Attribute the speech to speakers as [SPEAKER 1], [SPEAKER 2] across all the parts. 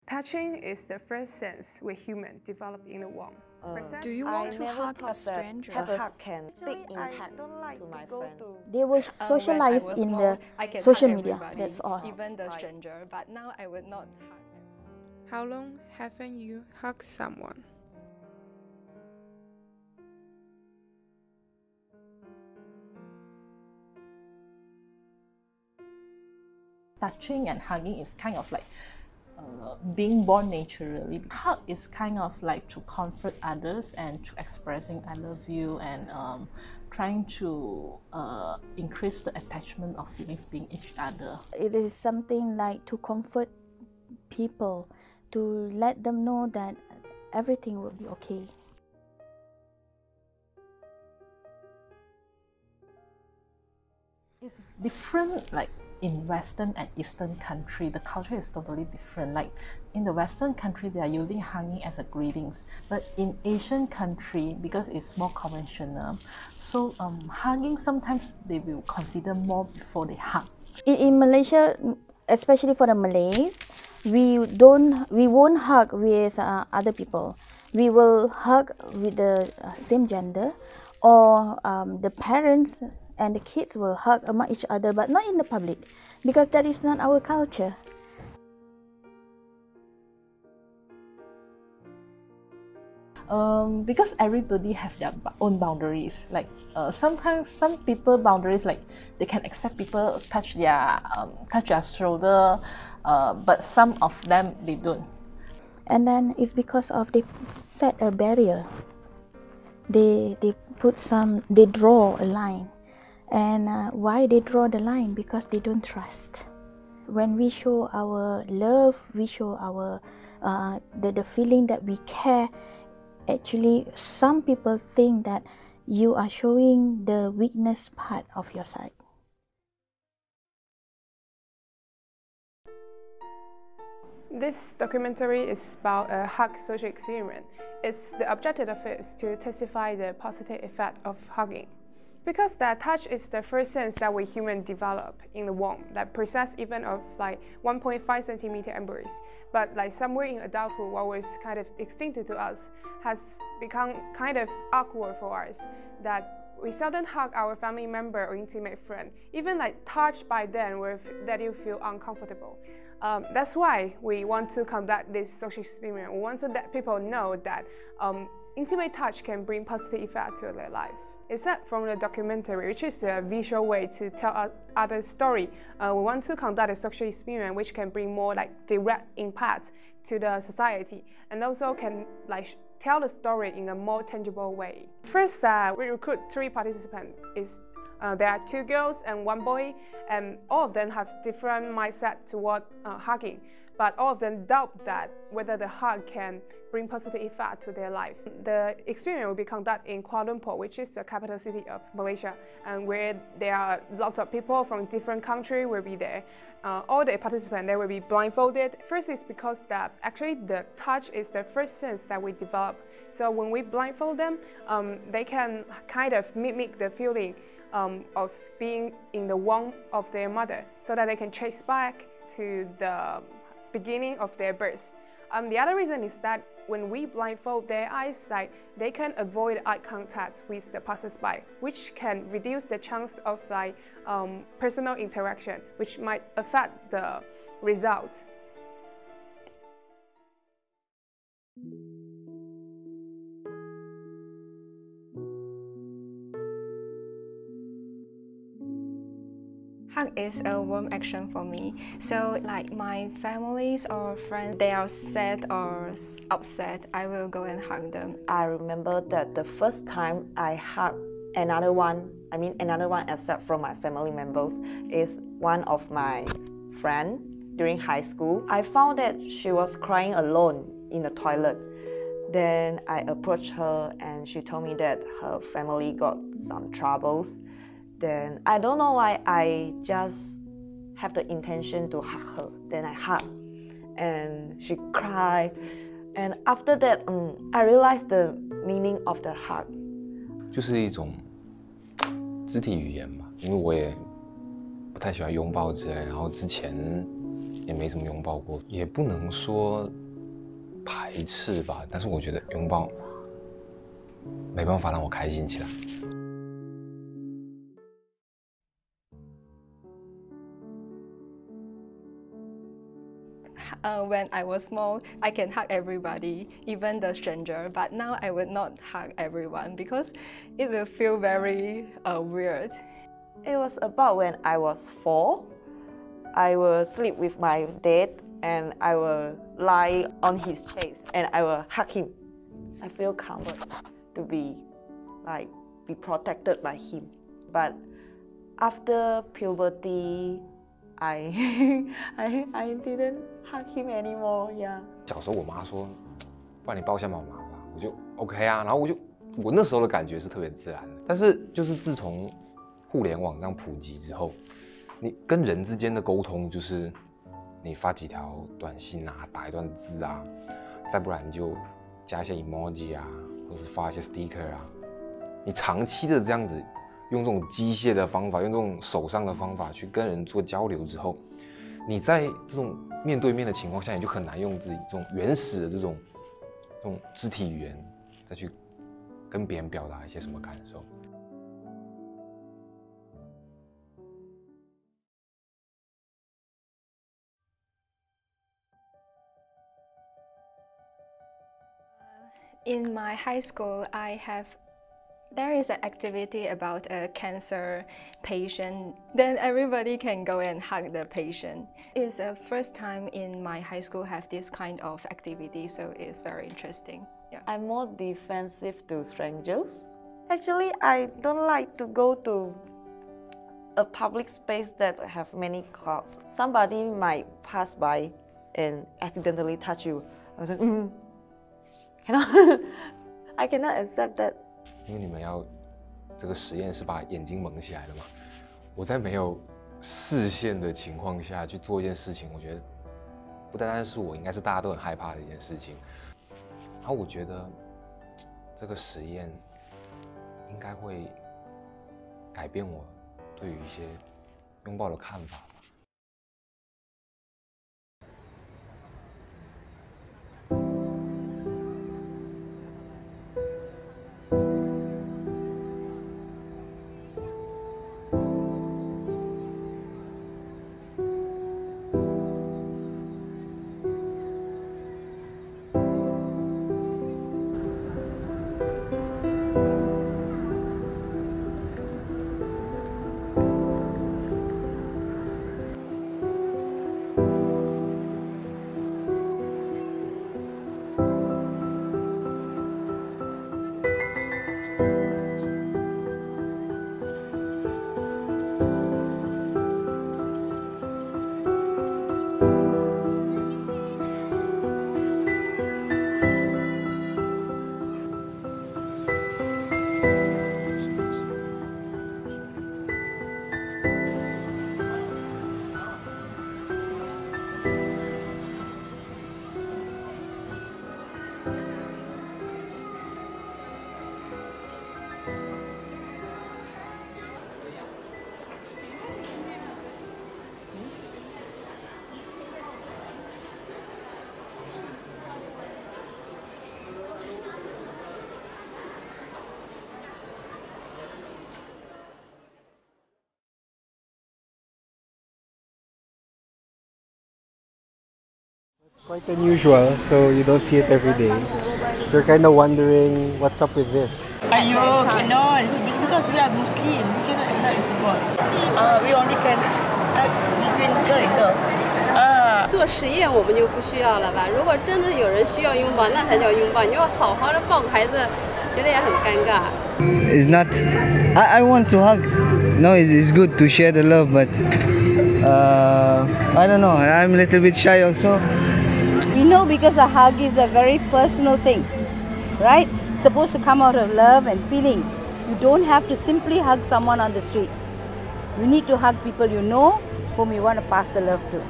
[SPEAKER 1] Touching is the first sense we humans develop in the womb.
[SPEAKER 2] Do you want to hug a stranger?
[SPEAKER 3] Have a hug can big impact to my friends.
[SPEAKER 4] They will socialize
[SPEAKER 5] when I was
[SPEAKER 4] in
[SPEAKER 5] small,
[SPEAKER 4] the
[SPEAKER 5] I can
[SPEAKER 4] social
[SPEAKER 5] hug
[SPEAKER 4] media.
[SPEAKER 5] everybody,
[SPEAKER 4] That's all.
[SPEAKER 5] even the stranger. But now I would not hug them.
[SPEAKER 2] How long haven't you hugged someone?
[SPEAKER 6] Touching and hugging is kind of like being born naturally. Hug is kind of like to comfort others and to expressing I love you and trying to increase the attachment of feelings being each other.
[SPEAKER 4] It is something like to comfort people, to let them know that everything will be okay.
[SPEAKER 6] It's different, like in Western and Eastern country, the culture is totally different. Like in the Western country, they are using hugging as a greetings, but in Asian country, because it's more conventional, so hugging sometimes they will consider more before they hug.
[SPEAKER 4] In Malaysia, especially for the Malays, we won't hug with other people. We will hug with the same gender, or the parents and the kids will hug among each other, but not in the public, because that is not our culture.
[SPEAKER 6] Because everybody have their own boundaries. Like sometimes some people boundaries, like they can accept people touch their shoulder, but some of them they don't.
[SPEAKER 4] And then it's because of they set a barrier. They draw a line. And why they draw the line? Because they don't trust. When we show our love, we show our the feeling that we care. Actually, some people think that you are showing the weakness part of your side.
[SPEAKER 1] This documentary is about a hug social experiment. The objective of it is to testify the positive effect of hugging. Because that touch is the first sense that we humans develop in the womb, that process even of like 1.5 centimeter embryos. But like somewhere in adulthood, what was kind of extincted to us has become kind of awkward for us, that we seldom hug our family member or intimate friend. Even like touched by them that you feel uncomfortable. That's why we want to conduct this social experiment. We want to let people know that intimate touch can bring positive effect to their life. Except from the documentary, which is a visual way to tell other story, we want to conduct a social experiment which can bring more like direct impact to the society, and also can like tell the story in a more tangible way. First, we recruit 3 participants. There are 2 girls and 1 boy, and all of them have different mindset toward hugging, but all of them doubt that whether the hug can bring positive effect to their life. The experiment will be conducted in Kuala Lumpur, which is the capital city of Malaysia, and where there are lots of people from different countries will be there. All the participants there will be blindfolded. First is because that actually the touch is the first sense that we develop. So when we blindfold them, they can kind of mimic the feeling of being in the womb of their mother, so that they can trace back to the beginning of their birth. The other reason is that when we blindfold their eyes, like, they can avoid eye contact with the passers-by, which can reduce the chance of like personal interaction, which might affect the result.
[SPEAKER 5] Hug is a warm action for me. So like my families or friends, they are sad or upset, I will go and hug them.
[SPEAKER 3] I remember that the first time I hugged another one except from my family members, is one of my friends during high school. I found that she was crying alone in the toilet. Then I approached her and she told me that her family got some troubles. Then I don't know why, I just have the intention to hug her. Then I hugged and she cried. And after that, I realized the meaning of the hug.
[SPEAKER 7] 就是一种肢体语言吧，因为我也不太喜欢拥抱之类。然后之前也没怎么拥抱过，也不能说排斥吧，但是我觉得拥抱没办法让我开心起来。
[SPEAKER 5] When I was small, I can hug everybody, even the stranger. But now I would not hug everyone because it will feel very weird.
[SPEAKER 3] It was about when I was 4. I will sleep with my dad and I will lie on his chest and I will hug him. I feel comfort to be protected by him. But after puberty, I didn't hug him anymore. Yeah.
[SPEAKER 7] 小时候我妈说，不然你抱一下妈妈吧，我就 OK 啊，然后我那时候的感觉是特别自然的。但是就是自从互联网这样普及之后，你跟人之间的沟通就是你发几条短信啊，打一段字啊，再不然就加一些 emoji 啊，或是发一些 sticker 啊。你长期的这样子用这种机械的方法，用这种手上的方法去跟人做交流之后，你在这种面对面的情况下，你就很难用自己这种原始的这种肢体语言再去跟别人表达一些什么感受。
[SPEAKER 5] In my high school, there is an activity about a cancer patient. Then everybody can go and hug the patient. It's the first time in my high school have this kind of activity, so it's very interesting. Yeah.
[SPEAKER 3] I'm more defensive to strangers. Actually, I don't like to go to a public space that have many crowds. Somebody might pass by and accidentally touch you. I was like, I cannot accept that.
[SPEAKER 7] 因为你们要这个实验是把眼睛蒙起来的嘛，我在没有视线的情况下去做一件事情，我觉得不单单是我，应该是大家都很害怕的一件事情。然后我觉得这个实验应该会改变我对于一些拥抱的看法吧。
[SPEAKER 8] Quite unusual, so you don't see it every day. So you're kind of wondering what's up with this.
[SPEAKER 9] Ayo, cannot. It's because we are Muslim. We cannot hug support. We only can hug between girl and girl.
[SPEAKER 10] 做实验我们就不需要了吧？如果真的有人需要拥抱，那才叫拥抱。你说好好的抱个孩子，觉得也很尴尬。
[SPEAKER 11] It's not. I want to hug. No, it's good to share the love, but I don't know. I'm a little bit shy also.
[SPEAKER 12] You know, because a hug is a very personal thing, right? It's supposed to come out of love and feeling. You don't have to simply hug someone on the streets. You need to hug people you know, whom you want to pass the love to.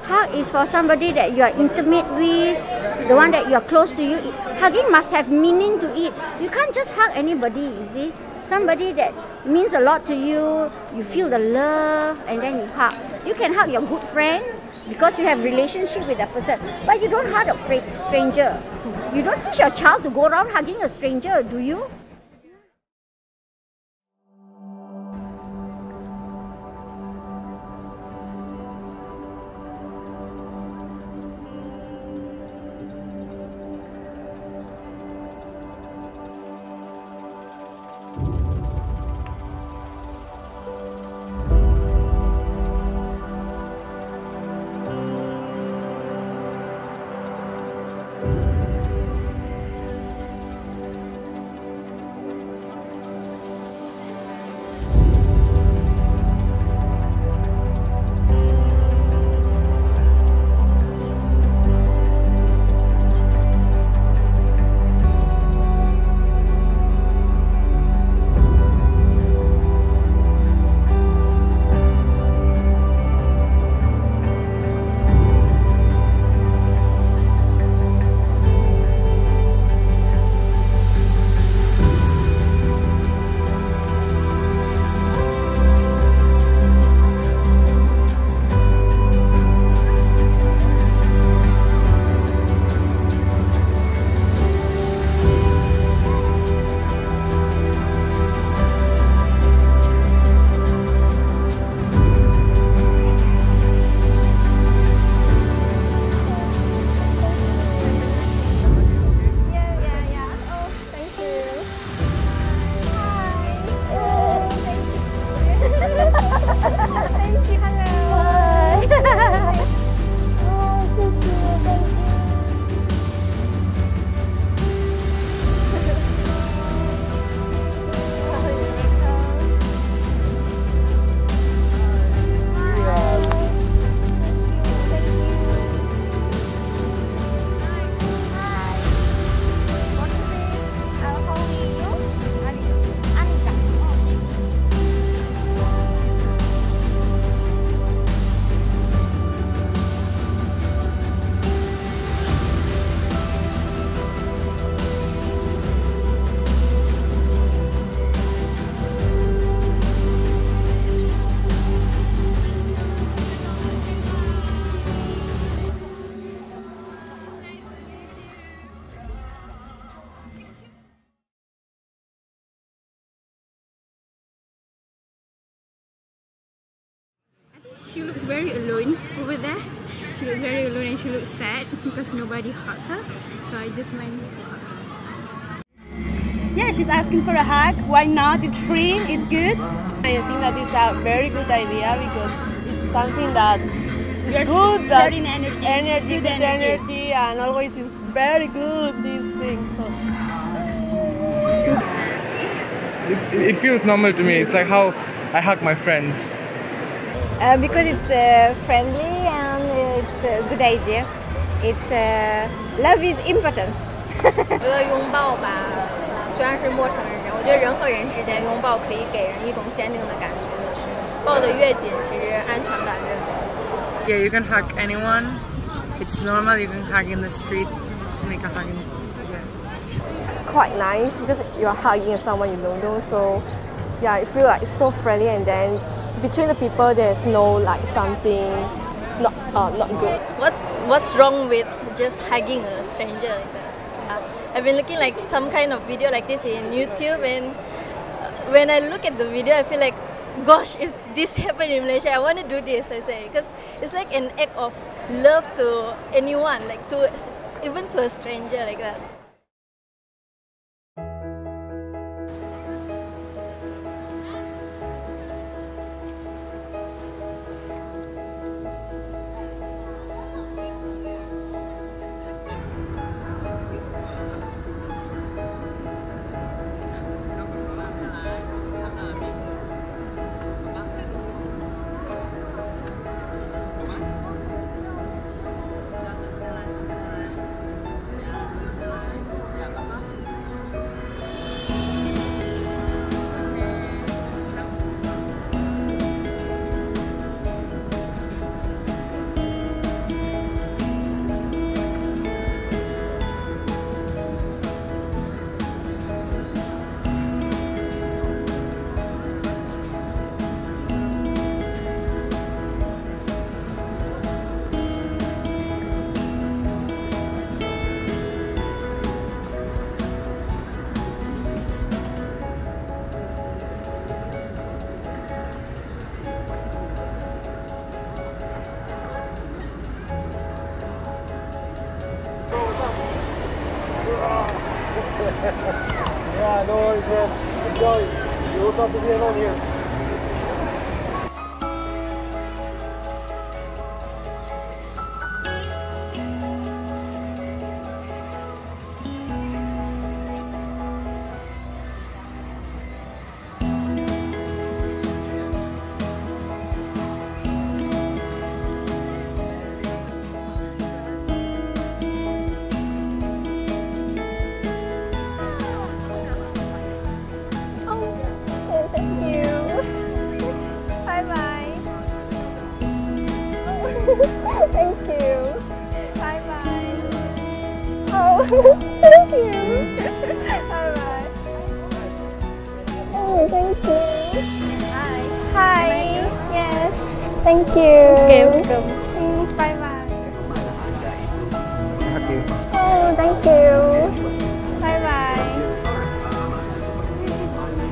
[SPEAKER 13] Hug is for somebody that you are intimate with, the one that you are close to you. Hugging must have meaning to it. You can't just hug anybody, you see. Somebody that means a lot to you, you feel the love, and then you hug. You can hug your good friends because you have relationship with that person, but you don't hug a stranger. You don't teach your child to go around hugging a stranger, do you?
[SPEAKER 14] She looks very alone over there. She looks very alone and she looks sad because nobody hugged her. So I just went to hug her.
[SPEAKER 15] Yeah, she's asking for a hug. Why not? It's free, it's good. I think that is a very good idea because it's something that is good, that energy, good energy, and always is very good, these things. So.
[SPEAKER 16] It feels normal to me. It's like how I hug my friends.
[SPEAKER 17] Because it's friendly and it's a good idea. It's love is important.
[SPEAKER 18] 我觉得拥抱吧，虽然是陌生人之间，我觉得人和人之间拥抱可以给人一种坚定的感觉。其实抱得越紧，其实安全感越足。
[SPEAKER 19] Yeah, you can hug anyone. It's normal. You can hug in the street. Make a hugging.
[SPEAKER 20] It's quite nice because you're hugging someone you don't know. So yeah, I feel like it's so friendly, and then between the people there's no like something not good.
[SPEAKER 21] What's wrong with just hugging a stranger like that? I've been looking like some kind of video like this in YouTube, and when I look at the video I feel like, gosh, if this happened in Malaysia I want to do this, I say, because it's like an act of love to anyone, like even to a stranger like that.
[SPEAKER 8] Yeah, no worries, man. Enjoy. You will not be alone here.
[SPEAKER 18] Thank you. Bye bye. Oh, thank you. Bye bye. Oh, thank you. Hi. Hi. Yes. Thank you.
[SPEAKER 20] Welcome.
[SPEAKER 18] Bye bye.
[SPEAKER 8] Thank you.
[SPEAKER 18] Oh, thank you. Bye bye.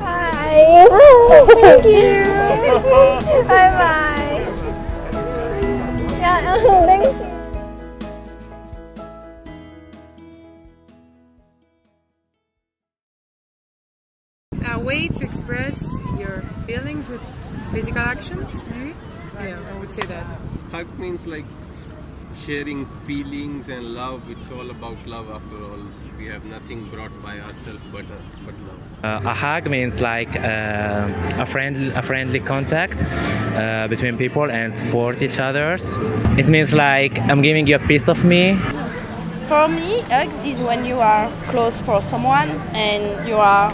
[SPEAKER 18] Hi. Thank you. Bye bye. Yeah, thank you.
[SPEAKER 19] A way to express your feelings with physical actions, maybe? Yeah, I would say that.
[SPEAKER 2] Hug means like sharing feelings and love. It's all about love after all. We have nothing brought by ourselves but love.
[SPEAKER 22] A hug means like a friendly contact between people and support each other. It means like I'm giving you a piece of me.
[SPEAKER 15] For me, hug is when you are close for someone and you are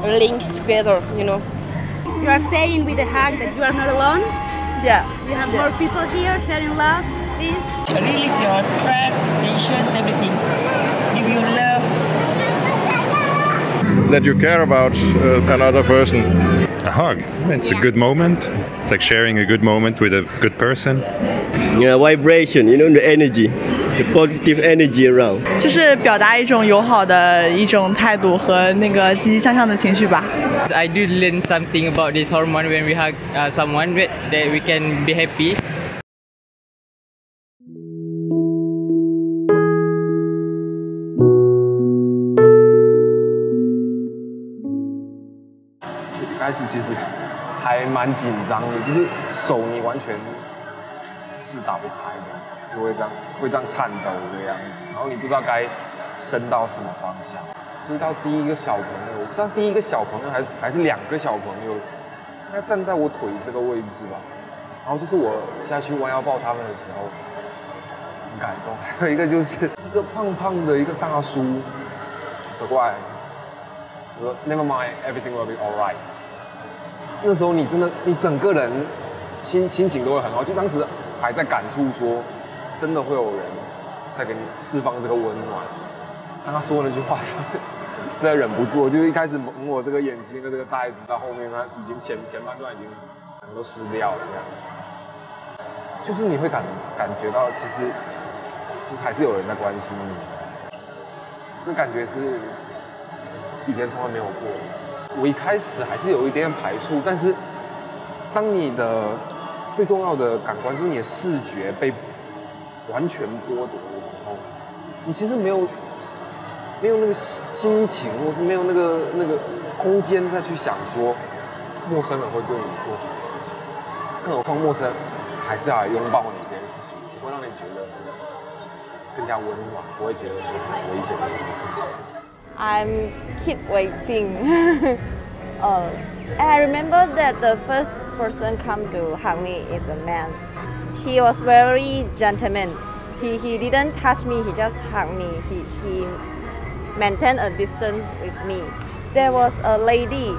[SPEAKER 15] linked together, you know.
[SPEAKER 9] You are saying with a hug that you are not alone?
[SPEAKER 15] Yeah.
[SPEAKER 9] You have more people here sharing love, peace.
[SPEAKER 23] Release your stress, tensions, everything. Give you love.
[SPEAKER 24] That you care about another person.
[SPEAKER 25] A hug. It's a good moment. It's like sharing a good moment with a good person.
[SPEAKER 26] Vibration, you know, the energy, the positive energy around.
[SPEAKER 27] 就是表达一种友好的一种态度和那个积极向上的情绪吧。
[SPEAKER 28] I do learn something about this hormone when we hug someone that we can be happy.
[SPEAKER 7] 一开始其实还蛮紧张的，就是手你完全是打不开的，就会这样颤抖这个样子，然后你不知道该伸到什么方向。直到第一个小朋友，我不知道是第一个小朋友还是2个小朋友，他站在我腿这个位置吧，然后就是我下去弯腰抱他们的时候，很感动。还有一个就是一个胖胖的一个大叔走过来，我说 Never mind, everything will be alright。那时候你真的，你整个人心情都会很好，就当时还在感触说，真的会有人在给你释放这个温暖。当他说那句话时，真的忍不住，就是一开始蒙我这个眼睛的这个袋子，到后面他已经前半段已经整个都湿掉了这样子。就是你会感觉到，其实就是还是有人在关心你，那感觉是以前从来没有过。我一开始还是有一点排斥，但是当你的最重要的感官就是你的视觉被完全剥夺了之后，你其实没有那个心情，或是没有那个空间再去想说陌生人会对你做什么事情，更何况陌生人还是要来拥抱你这件事情，只会让你觉得更加温暖，不会觉得说什么危险的什么事情。
[SPEAKER 3] I'm keep waiting. I remember that the first person come to hug me is a man. He was very gentleman. He didn't touch me. He just hugged me. He maintained a distance with me. There was a lady.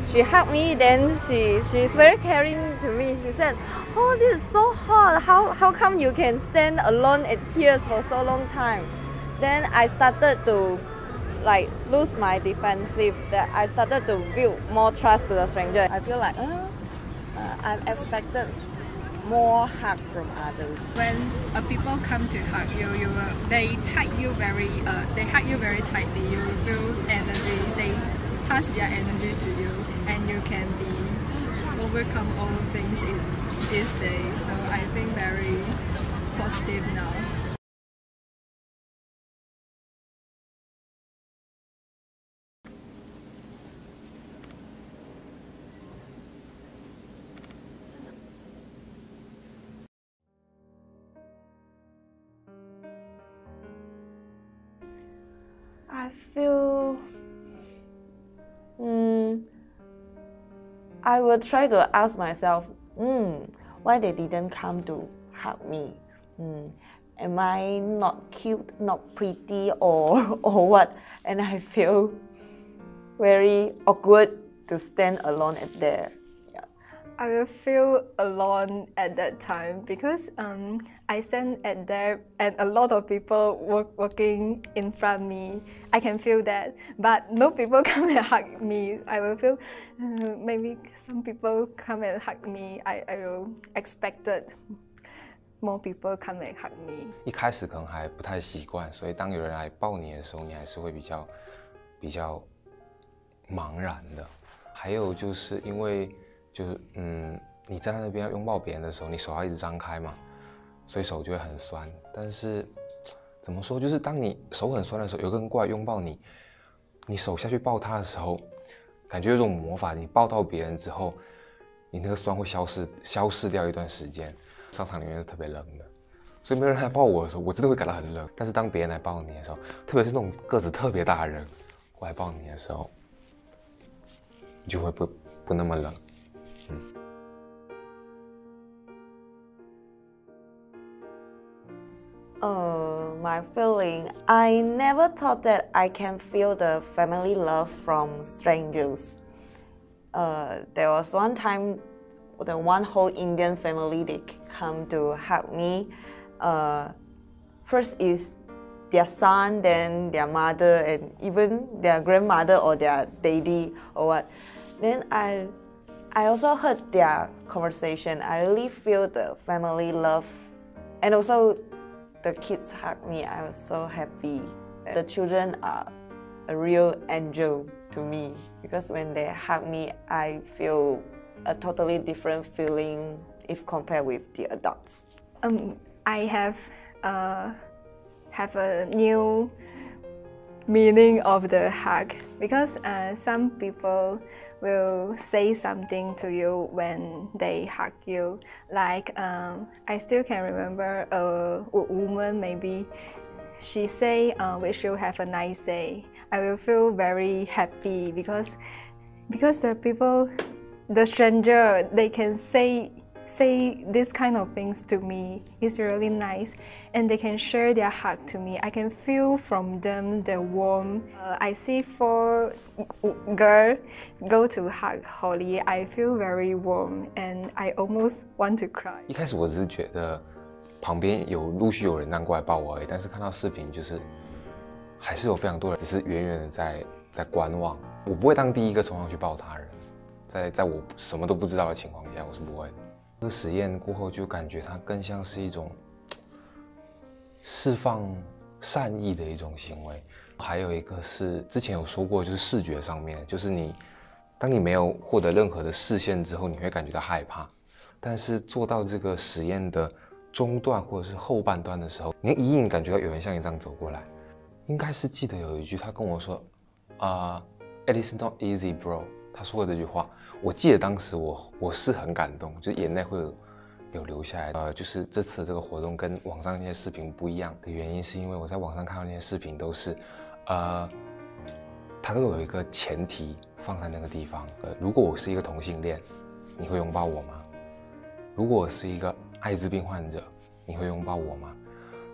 [SPEAKER 3] She hugged me. Then she's very caring to me. She said, "Oh, this is so hot. How come you can stand alone at here for so long time?" Then I started to like lose my defensive. That I started to build more trust to the stranger. I feel like I'm expected more hug from others.
[SPEAKER 5] When people come to hug you, they hug you very tightly. You feel energy. They pass their energy to you, and you can overcome all things in this day. So I think very positive now.
[SPEAKER 3] I feel I will try to ask myself, why they didn't come to hug me? Am I not cute, not pretty, or what? And I feel very awkward to stand alone at there.
[SPEAKER 5] I will feel alone at that time because I stand at there and a lot of people walking in front of me. I can feel that, but no people come and hug me. I will feel maybe some people come and hug me. I will expected more people come and hug me.
[SPEAKER 7] 一开始可能还不太习惯，所以当有人来抱你的时候，你还是会比较茫然的。还有就是因为你站在那边要拥抱别人的时候，你手要一直张开嘛，所以手就会很酸。但是怎么说，就是当你手很酸的时候，有个人过来拥抱你，你手下去抱他的时候，感觉有种魔法，你抱到别人之后，你那个酸会消失掉一段时间。商场里面是特别冷的，所以没有人来抱我的时候，我真的会感到很冷。但是当别人来抱你的时候，特别是那种个子特别大的人过来抱你的时候，你就会不那么冷。
[SPEAKER 3] My feeling, I never thought that I can feel the family love from strangers. There was one time, the one whole Indian family, they come to hug me. First is their son, then their mother, and even their grandmother or their daddy or what. Then I also heard their conversation. I really feel the family love, and also the kids hug me. I was so happy. The children are a real angel to me because when they hug me, I feel a totally different feeling if compared with the adults.
[SPEAKER 5] I have a new meaning of the hug because some people will say something to you when they hug you. Like I still can remember a woman, maybe she say, "Wish you have a nice day." I will feel very happy because the people, the stranger, they can say this kind of things to me. It's really nice, and they can share their hug to me. I can feel from them the warmth. I see 4 girls go to hug Holly. I feel very warm, and I almost want to cry.
[SPEAKER 7] 一开始我只是觉得旁边陆续有人นั่ง过来抱我而已，但是看到视频就是还是有非常多人只是远远的在观望。我不会当第一个冲上去抱他人，在我什么都不知道的情况下，我是不会的。这个实验过后，就感觉它更像是一种释放善意的一种行为。还有一个是之前有说过，就是视觉上面，就是当你没有获得任何的视线之后，你会感觉到害怕。但是做到这个实验的中段或者是后半段的时候，你隐隐感觉到有人向你这样走过来。应该是记得有一句他跟我说，"It is not easy, bro." 他说的这句话，我记得当时我是很感动，就是眼泪会有流下来。就是这次的这个活动跟网上那些视频不一样的原因，是因为我在网上看到那些视频都是，它都有一个前提放在那个地方。如果我是一个同性恋，你会拥抱我吗？如果我是一个艾滋病患者，你会拥抱我吗？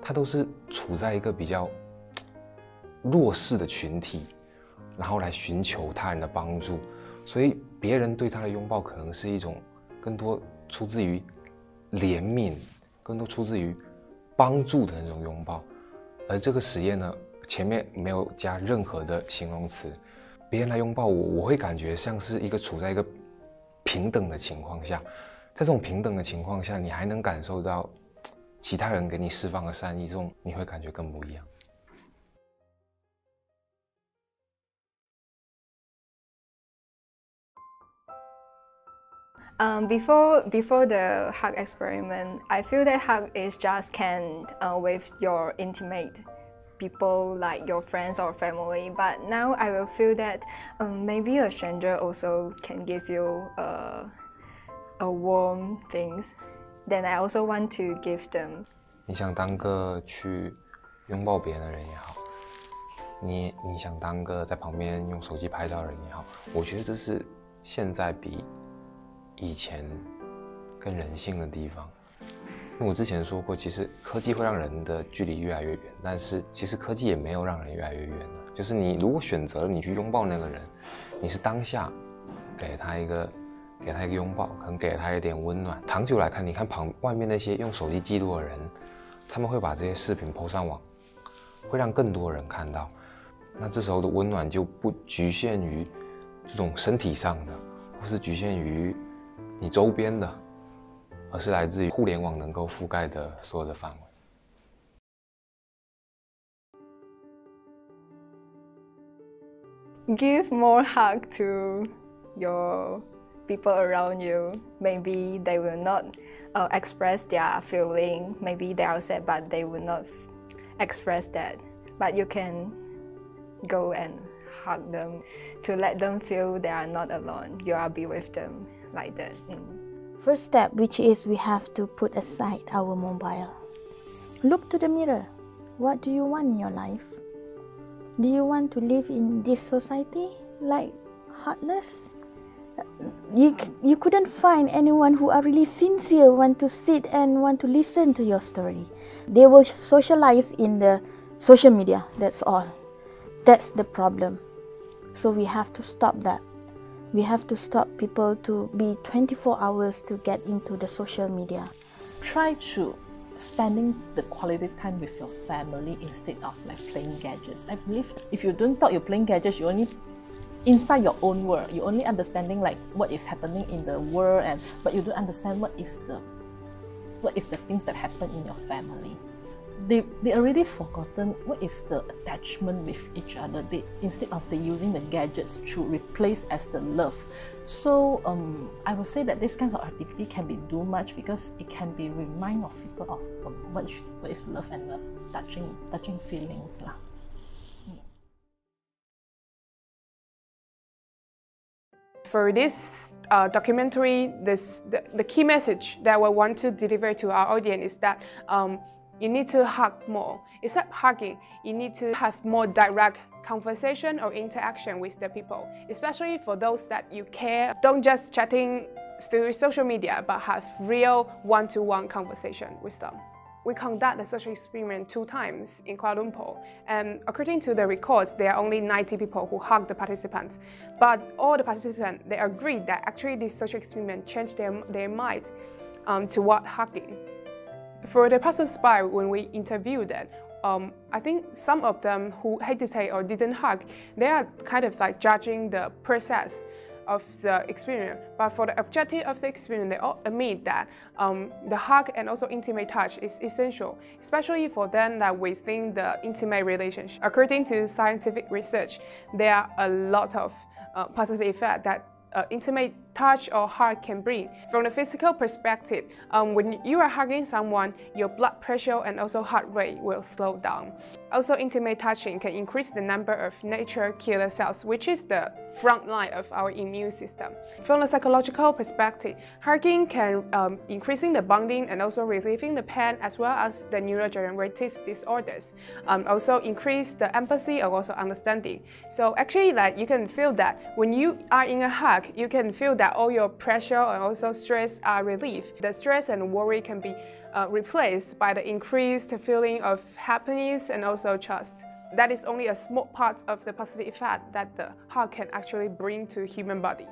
[SPEAKER 7] 它都是处在一个比较弱势的群体，然后来寻求他人的帮助。所以别人对他的拥抱可能是一种更多出自于怜悯，更多出自于帮助的那种拥抱。而这个实验呢，前面没有加任何的形容词，别人来拥抱我，我会感觉像是一个处在一个平等的情况下。在这种平等的情况下，你还能感受到其他人给你释放的善意，这种你会感觉更不一样。
[SPEAKER 5] Before the hug experiment, I feel that hug is just can with your intimate people like your friends or family. But now I will feel that maybe a stranger also can give you a warm things. Then I also want to give them.
[SPEAKER 7] 你想当个去拥抱别人的人也好，你想当个在旁边用手机拍照的人也好，我觉得这是现在比以前更人性的地方。因为我之前说过，其实科技会让人的距离越来越远，但是其实科技也没有让人越来越远了。就是你如果选择了你去拥抱那个人，你是当下给他一个拥抱，可能给了他一点温暖。长久来看，你看外面那些用手机记录的人，他们会把这些视频 po 上网，会让更多人看到。那这时候的温暖就不局限于这种身体上的，或是局限于你周边的，而是来自于互联网能够覆盖的所有的范围。
[SPEAKER 5] Give more hug to your people around you. Maybe they will not express their feeling. Maybe they are sad, but they will not express that. But you can go and hug them to let them feel they are not alone. You are be with them like that.
[SPEAKER 1] First step, which is we have to put aside our mobile. Look to the mirror. What do you want in your life? Do you want to live in this society like heartless? You couldn't find anyone who are really sincere, want to sit and want to listen to your story. They will socialize in the social media, that's all. That's the problem. So we have to stop that. We have to stop people to be 24 hours to get into the social media.
[SPEAKER 4] Try to spending the quality time with your family instead of like playing gadgets. I believe if you don't thought you're playing gadgets, you only inside your own world. You only understanding like what is happening in the world, but you don't understand what is the things that happen in your family. They already forgotten what is the attachment with each other. Instead of they using the gadgets to replace as the love. So I would say that this kind of activity can be too much because it can be remind of people of what is love and touching feelings lah.
[SPEAKER 6] For this documentary, the key message that we want to deliver to our audience is that you need to hug more. Instead of hugging, you need to have more direct conversation or interaction with the people, especially for those that you care. Don't just chatting through social media, but have real one-to-one conversation with them. We conduct the social experiment 2 times in Kuala Lumpur, and according to the records, there are only 90 people who hugged the participants. But all the participants, they agreed that actually this social experiment changed their mind toward hugging. For the passers-by, when we interviewed them, I think some of them who hesitate or didn't hug, they are kind of like judging the process of the experience. But for the objective of the experience, they all admit that the hug and also intimate touch is essential, especially for them that within the intimate relationship. According to scientific research, there are a lot of positive effects that intimate touch or hug can bring. From the physical perspective, when you are hugging someone, your blood pressure and also heart rate will slow down. Also, intimate touching can increase the number of natural killer cells, which is the front line of our immune system. From the psychological perspective, hugging can increasing the bonding and also relieving the pain as well as the neurodegenerative disorders. Also increase the empathy and also understanding. So actually, like you can feel that when you are in a hug, you can feel that all your pressure and also stress are relieved. The stress and worry can be replaced by the increased feeling of happiness and also trust. That is only a small part of the positive effect that the hug can actually bring to human body.